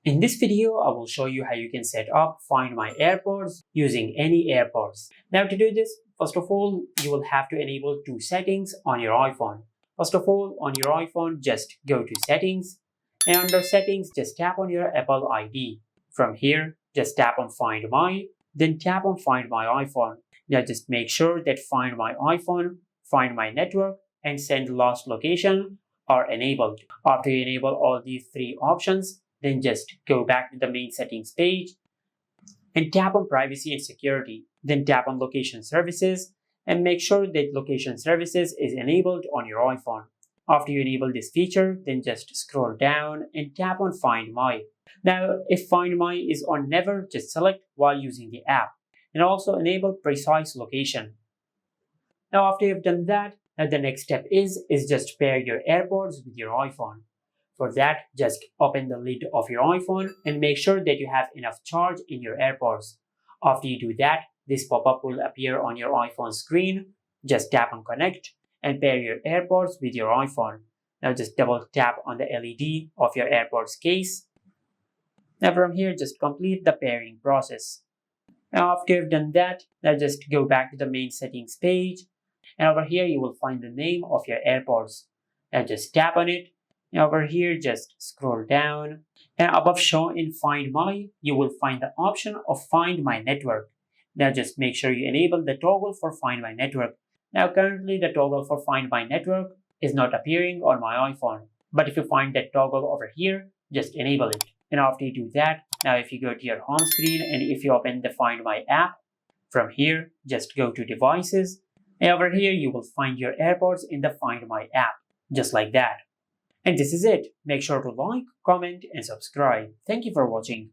In this video, I will show you how you can set up Find My AirPods using any AirPods. Now to do this, first of all, you will have to enable two settings on your iPhone. First of all, on your iPhone, just go to Settings, and under Settings, just tap on your Apple ID. From here, just tap on Find My, then tap on Find My iPhone. Now just make sure that Find My iPhone, Find My Network, and Send Lost Location are enabled. After you enable all these three options, then just go back to the main settings page and tap on privacy and security. Then tap on location services and make sure that location services is enabled on your iPhone. After you enable this feature, then just scroll down and tap on Find My. Now, if Find My is on Never, just select while using the app and also enable precise location. Now, after you've done that, the next step is just pair your AirPods with your iPhone. For that, just open the lid of your iPhone and make sure that you have enough charge in your AirPods. After you do that, this pop-up will appear on your iPhone screen. Just tap on Connect and pair your AirPods with your iPhone. Now just double tap on the LED of your AirPods case. Now from here, just complete the pairing process. Now after you've done that, now just go back to the main settings page. And over here, you will find the name of your AirPods. Now just tap on it. Now over here, just scroll down, and above shown in Find My, you will find the option of Find My Network. Now just make sure you enable the toggle for Find My Network. Now currently the toggle for Find My Network is not appearing on my iPhone, but if you find that toggle over here, just enable it. And after you do that, now if you go to your home screen and if you open the Find My app, from here, just go to Devices, and over here you will find your AirPods in the Find My app, just like that. And this is it. Make sure to like, comment, and subscribe. Thank you for watching.